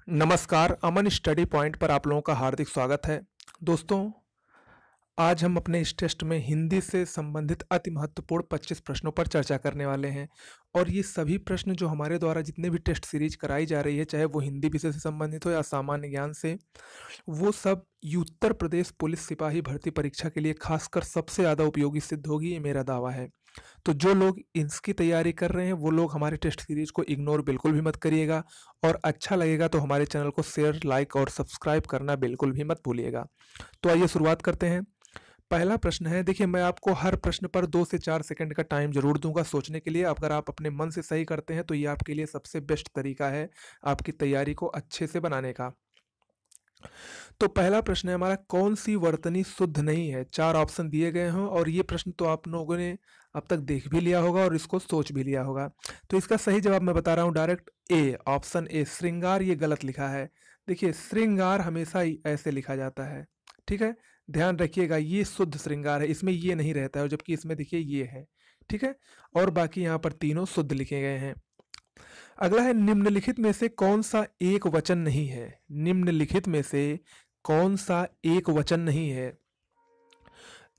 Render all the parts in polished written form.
नमस्कार, अमन study point पर आप लोगों का हार्दिक स्वागत है। दोस्तों, आज हम अपने इस टेस्ट में हिंदी से संबंधित अति महत्वपूर्ण 25 प्रश्नों पर चर्चा करने वाले हैं। और ये सभी प्रश्न जो हमारे द्वारा जितने भी टेस्ट सीरीज कराई जा रही है, चाहे वो हिंदी विषय से संबंधित हो या सामान्य ज्ञान से, वो सब उत्तर प्रदेश पुलिस सिपाही भर्ती परीक्षा के लिए खासकर सबसे ज़्यादा उपयोगी सिद्ध होगी, ये मेरा दावा है। तो जो लोग इसकी तैयारी कर रहे हैं वो लोग हमारे टेस्ट सीरीज को इग्नोर बिल्कुल भी मत करिएगा, और अच्छा लगेगा तो हमारे चैनल को शेयर, लाइक और सब्सक्राइब करना बिल्कुल भी मत भूलिएगा। तो आइए शुरुआत करते हैं। पहला प्रश्न है, देखिए मैं आपको हर प्रश्न पर 2 से 4 सेकंड का टाइम जरूर दूंगा सोचने के लिए। अगर आप अपने मन से सही करते हैं तो ये आपके लिए सबसे बेस्ट तरीका है आपकी तैयारी को अच्छे से बनाने का। तो पहला प्रश्न है हमारा, कौन सी वर्तनी शुद्ध नहीं है? 4 ऑप्शन दिए गए हैं और ये प्रश्न तो आप लोगों ने अब तक देख भी लिया होगा और इसको सोच भी लिया होगा। तो इसका सही जवाब मैं बता रहा हूँ डायरेक्ट, ए, ऑप्शन ए, श्रृंगार। ये गलत लिखा है। देखिए, श्रृंगार हमेशा ही ऐसे लिखा जाता है, ठीक है, ध्यान रखिएगा। ये शुद्ध श्रृंगार है, इसमें ये नहीं रहता है, जबकि इसमें देखिए ये है, ठीक है। और बाकी यहाँ पर तीनों शुद्ध लिखे गए हैं। अगला है, निम्नलिखित में से कौन सा एक वचन नहीं है? निम्नलिखित में से कौन सा एक वचन नहीं है?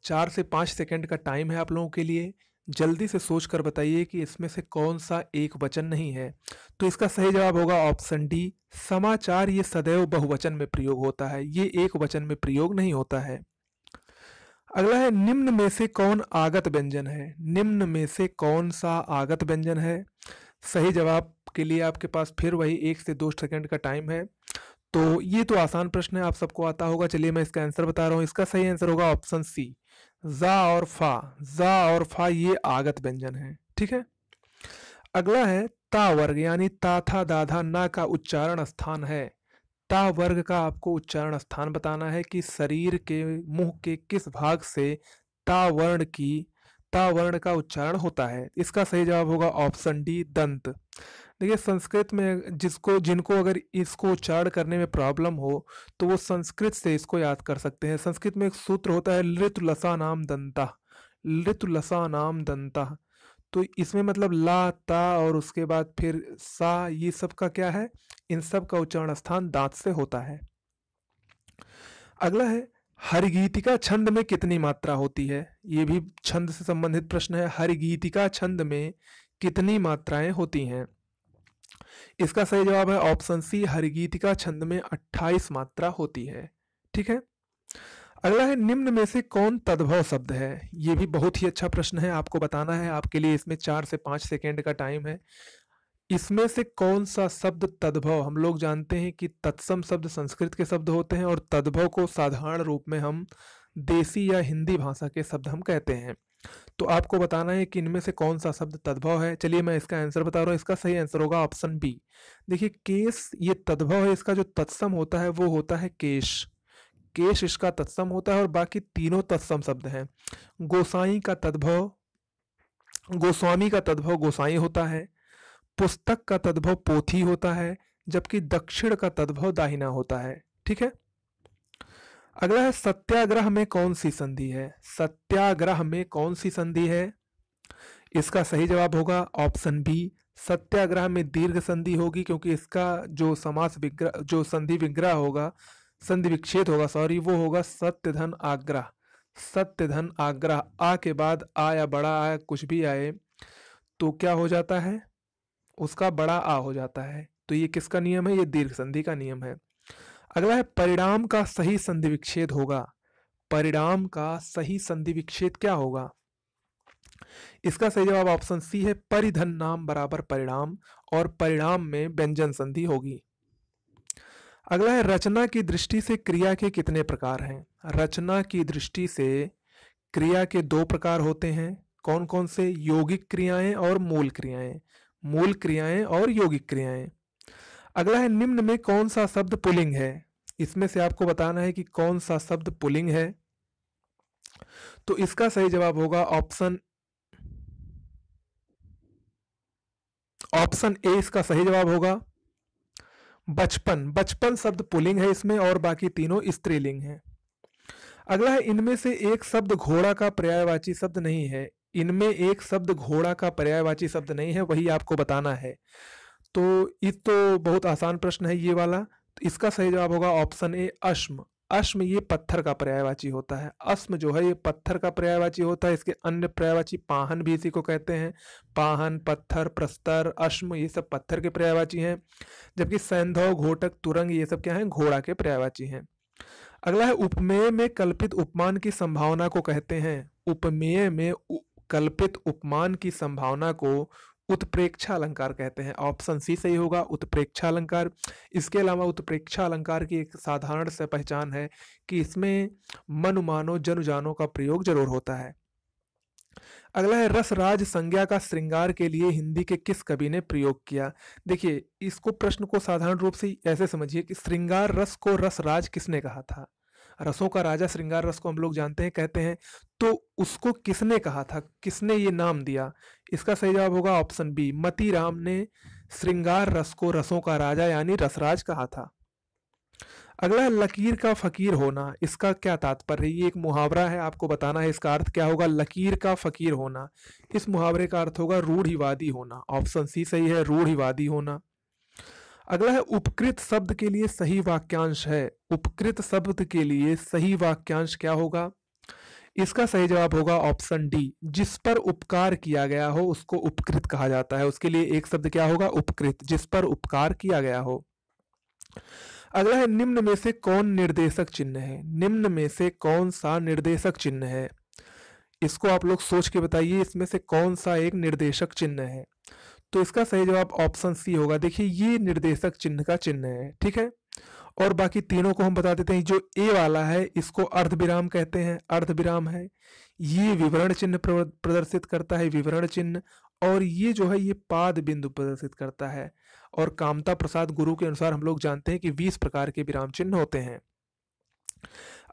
4 से 5 सेकंड का टाइम है आप लोगों के लिए। जल्दी से सोच कर बताइए कि इसमें से कौन सा एक वचन नहीं है। तो इसका सही जवाब होगा ऑप्शन डी, समाचार। ये सदैव बहुवचन में प्रयोग होता है, ये एक वचन में प्रयोग नहीं होता है। अगला है, निम्न में से कौन आगत व्यंजन है? निम्न में से कौन सा आगत व्यंजन है? सही जवाब के लिए आपके पास फिर वही 1 से 2 सेकंड का टाइम है। तो ये तो आसान प्रश्न है, आप सबको आता होगा। चलिए मैं इसका आंसर बता रहा हूँ। इसका सही आंसर होगा ऑप्शन सी, जा और फा। जा और फा ये आगत व्यंजन है, ठीक है। अगला है, ता वर्ग यानी ता था दाधा ना का उच्चारण स्थान है। ता वर्ग का आपको उच्चारण स्थान बताना है कि शरीर के मुंह के किस भाग से ता वर्ण का उच्चारण होता है। इसका सही जवाब होगा ऑप्शन डी, दंत। देखिए, संस्कृत में जिनको अगर इसको उच्चारण करने में प्रॉब्लम हो तो वो संस्कृत से इसको याद कर सकते हैं। संस्कृत में एक सूत्र होता है, लृतुलसा नाम दंता। लृतुलसा नाम दंता। तो इसमें मतलब ला, ता और उसके बाद फिर सा, ये सब का क्या है? इन सब का उच्चारण स्थान दांत से होता है। अगला है, हरिगीतिका छंद में कितनी मात्रा होती है? ये भी छंद से संबंधित प्रश्न है। हरिगीतिका छंद में कितनी मात्राएं होती हैं? इसका सही जवाब है ऑप्शन सी, हरिगीतिका छंद में 28 मात्रा होती है, ठीक है। अगला है, निम्न में से कौन तद्भव शब्द है? ये भी बहुत ही अच्छा प्रश्न है, आपको बताना है। आपके लिए इसमें 4 से 5 सेकेंड का टाइम है। इसमें से कौन सा शब्द तद्भव? हम लोग जानते हैं कि तत्सम शब्द संस्कृत के शब्द होते हैं और तद्भव को साधारण रूप में हम देसी या हिंदी भाषा के शब्द हम कहते हैं। तो आपको बताना है कि इनमें से कौन सा शब्द तद्भव है। चलिए मैं इसका आंसर बता रहा हूँ। इसका सही आंसर होगा ऑप्शन बी। देखिए, केस ये तद्भव है, इसका जो तत्सम होता है वो होता है केश। केश इसका तत्सम होता है और बाकी तीनों तत्सम शब्द हैं। गोसाई का तद्भव, गोस्वामी का तद्भव गोसाई होता है। पुस्तक का तद्भव पोथी होता है, जबकि दक्षिण का तद्भव दाहिना होता है, ठीक है। अगला है, सत्याग्रह में कौन सी संधि है? सत्याग्रह में कौन सी संधि है? इसका सही जवाब होगा ऑप्शन बी, सत्याग्रह में दीर्घ संधि होगी, क्योंकि इसका जो समास विग्रह, जो संधि विग्रह होगा, संधि विच्छेद होगा, सॉरी, वो होगा सत्य धन आग्रह। सत्य धन आग्रह, आ के बाद आ या बड़ा आ कुछ भी आए तो क्या हो जाता है? उसका बड़ा आ हो जाता है। तो ये किसका नियम है? ये दीर्घ संधि का नियम है। अगला है, परिणाम का सही संधि विच्छेद होगा। परिणाम का सही संधि विच्छेद क्या होगा? इसका सही जवाब ऑप्शन सी है, परिधन नाम बराबर परिणाम, और परिणाम में व्यंजन संधि होगी। अगला है, रचना की दृष्टि से क्रिया के कितने प्रकार हैं? रचना की दृष्टि से क्रिया के 2 प्रकार होते हैं। कौन कौन से? यौगिक क्रियाएं और मूल क्रियाएं। मूल क्रियाएं और यौगिक क्रियाएं। अगला है, निम्न में कौन सा शब्द पुल्लिंग है? इसमें से आपको बताना है कि कौन सा शब्द पुल्लिंग है। तो इसका सही जवाब होगा ऑप्शन ए। इसका सही जवाब होगा बचपन। बचपन शब्द पुल्लिंग है इसमें, और बाकी तीनों स्त्रीलिंग है। अगला है, इनमें से एक शब्द घोड़ा का पर्यायवाची शब्द नहीं है। इनमें एक शब्द घोड़ा का पर्यायवाची शब्द नहीं है, वही आपको बताना है। तो ये तो बहुत आसान प्रश्न है ये वाला। तो इसका सही जवाब होगा ऑप्शन ए अश्म। अश्म ये पत्थर का पर्यायवाची होता है। अश्म जो है ये पत्थर का पर्यायवाची होता है। इसके अन्य पर्यायवाची पाहन भी इसी को कहते हैं। पाहन, पत्थर, प्रस्तर, अश्म ये सब पत्थर के पर्यायवाची हैं, जबकि सैंधव, घोटक, तुरंग ये सब क्या हैं, घोड़ा के पर्यायवाची हैं। अगला है उपमेय में कल्पित उपमान की संभावना को कहते हैं। उपमेय में कल्पित उपमान की संभावना को उत्प्रेक्षा अलंकार कहते हैं। ऑप्शन सी सही होगा, उत्प्रेक्षा अलंकार। इसके अलावा उत्प्रेक्षा अलंकार की एक साधारण से पहचान है कि इसमें मनु मानो जनु जानो का प्रयोग जरूर होता है। अगला है रसराज संज्ञा का श्रृंगार के लिए हिंदी के किस कवि ने प्रयोग किया। देखिए इसको प्रश्न को साधारण रूप से ऐसे समझिए कि श्रृंगार रस को रसराज किसने कहा था। रसों का राजा श्रृंगार रस को हम लोग जानते हैं, कहते हैं, तो उसको किसने कहा था, किसने ये नाम दिया। इसका सही जवाब होगा ऑप्शन बी, मती राम ने श्रृंगार रस को रसों का राजा यानी रसराज कहा था। अगला है लकीर का फकीर होना। इसका क्या तात्पर्य है। ये एक मुहावरा है, आपको बताना है इसका अर्थ क्या होगा। लकीर का फकीर होना, इस मुहावरे का अर्थ होगा रूढ़िवादी होना। ऑप्शन सी सही है, रूढ़िवादी होना। अगला है उपकृत शब्द के लिए सही वाक्यांश है। उपकृत शब्द के लिए सही वाक्यांश क्या होगा। इसका सही जवाब होगा ऑप्शन डी, जिस पर उपकार किया गया हो उसको उपकृत कहा जाता है। उसके लिए एक शब्द क्या होगा, उपकृत, जिस पर उपकार किया गया हो। अगला है निम्न में से कौन निर्देशक चिन्ह है। निम्न में से कौन सा निर्देशक चिन्ह है, इसको आप लोग सोच के बताइए, इसमें से कौन सा एक निर्देशक चिन्ह है। तो इसका सही जवाब ऑप्शन सी होगा। देखिए ये निर्देशक चिन्ह का चिन्ह है, ठीक है। और बाकी तीनों को हम बता देते हैं। जो ए वाला है इसको अर्धविराम कहते हैं, अर्धविराम है। ये विवरण चिन्ह प्रदर्शित करता है, विवरण चिन्ह। और ये जो है ये पाद बिंदु प्रदर्शित करता है। और कामता प्रसाद गुरु के अनुसार हम लोग जानते हैं कि 20 प्रकार के विराम चिन्ह होते हैं।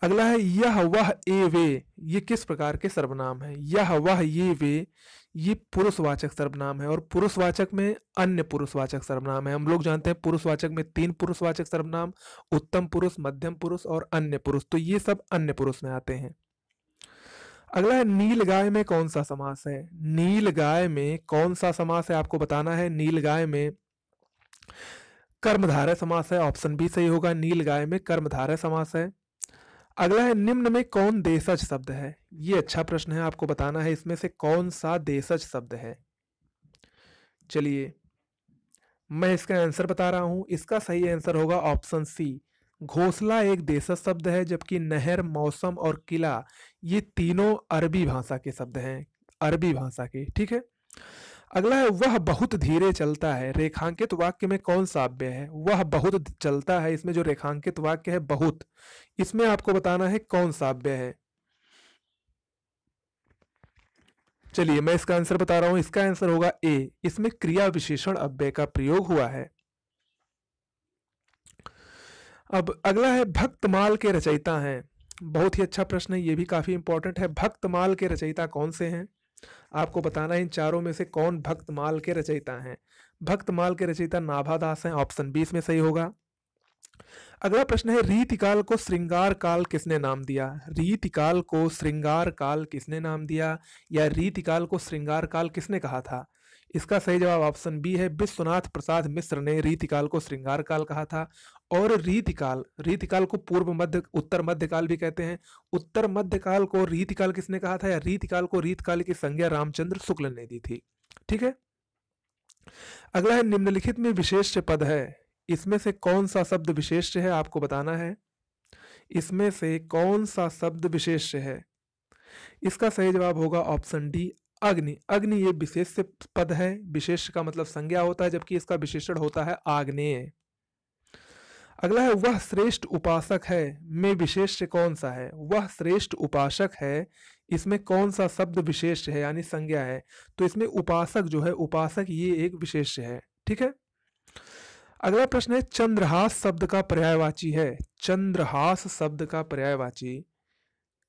अगला है यह वह ए वे, ये किस प्रकार के सर्वनाम है। यह वह ये वे, ये पुरुषवाचक सर्वनाम है। और पुरुषवाचक में अन्य पुरुषवाचक सर्वनाम है। हम लोग जानते हैं पुरुषवाचक में 3 पुरुषवाचक सर्वनाम, उत्तम पुरुष, मध्यम पुरुष और अन्य पुरुष, तो ये सब अन्य पुरुष में आते हैं। अगला है नीलगाय में कौन सा समास है। नीलगाय में कौन सा समास है आपको बताना है। नीलगाय में कर्मधारय समास है। ऑप्शन बी सही होगा, नीलगाय में कर्मधारय समास है। अगला है निम्न में कौन देशज शब्द है। ये अच्छा प्रश्न है, आपको बताना है इसमें से कौन सा देशज शब्द है। चलिए मैं इसका आंसर बता रहा हूं। इसका सही आंसर होगा ऑप्शन सी, घोंसला एक देशज शब्द है, जबकि नहर, मौसम और किला ये तीनों अरबी भाषा के शब्द हैं, अरबी भाषा के, ठीक है। अगला है वह बहुत धीरे चलता है। रेखांकित वाक्य में कौन सा अव्यय है। वह बहुत चलता है, इसमें जो रेखांकित वाक्य है बहुत, इसमें आपको बताना है कौन सा अव्यय है। चलिए मैं इसका आंसर बता रहा हूं। इसका आंसर होगा ए, इसमें क्रिया विशेषण अव्यय का प्रयोग हुआ है। अब अगला है भक्तमाल के रचयिता हैं। बहुत ही अच्छा प्रश्न है, ये भी काफी इंपॉर्टेंट है। भक्तमाल के रचयिता कौन से हैं, आपको बताना है इन चारों में से कौन भक्तमाल के रचयिता हैं। भक्तमाल के रचयिता नाभादास हैं। ऑप्शन 20 में सही होगा। अगला प्रश्न है रीतिकाल को श्रृंगार काल किसने नाम दिया। रीतिकाल को श्रृंगार काल किसने नाम दिया, या रीतिकाल को श्रृंगार काल किसने कहा था। इसका सही जवाब ऑप्शन बी है, विश्वनाथ प्रसाद मिश्र ने रीतिकाल को श्रृंगार काल कहा था। और रीतिकाल को पूर्व मध्य, उत्तर मध्यकाल भी कहते हैं। उत्तर मध्यकाल को रीतिकाल किसने कहा था, या रीतिकाल को रीतकाल की संज्ञा रामचंद्र शुक्ल ने दी थी, ठीक है। अगला है निम्नलिखित में विशेष्य पद है, इसमें से कौन सा शब्द विशेष्य है, आपको बताना है। इसमें से कौन सा शब्द विशेष्य है। इसका सही जवाब होगा ऑप्शन डी, अग्नि। अग्नि ये विशेष्य पद है, विशेष्य का मतलब संज्ञा होता है, जबकि इसका विशेषण होता है आग्नेय। अगला है वह श्रेष्ठ उपासक है में विशेष्य कौन सा है। वह श्रेष्ठ उपासक है, इसमें कौन सा शब्द विशेष्य है यानी संज्ञा है। तो इसमें उपासक जो है, उपासक ये एक विशेष्य है, ठीक है। अगला प्रश्न है चंद्रहास शब्द का पर्यायवाची है। चंद्रहास शब्द का पर्यायवाची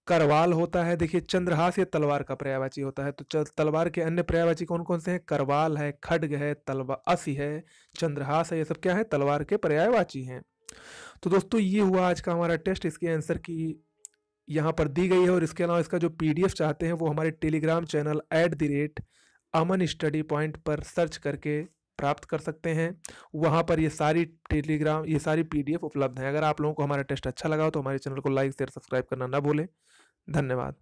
करवाल होता है। देखिए चंद्रहास ये तलवार का पर्यायवाची होता है। तो तलवार के अन्य पर्यायवाची कौन कौन से हैं, करवाल है, खड्ग है, तलवार, असी है, चंद्रहास है, ये सब क्या है, तलवार के पर्यायवाची हैं। तो दोस्तों ये हुआ आज का हमारा टेस्ट। इसके आंसर की यहाँ पर दी गई है। और इसके अलावा इसका जो PDF चाहते हैं वो हमारे टेलीग्राम चैनल @अमन स्टडी पॉइंट पर सर्च करके प्राप्त कर सकते हैं। वहाँ पर ये सारी पीडीएफ उपलब्ध हैं। अगर आप लोगों को हमारा टेस्ट अच्छा लगा हो तो हमारे चैनल को लाइक शेयर सब्सक्राइब करना ना भूलें। धन्यवाद।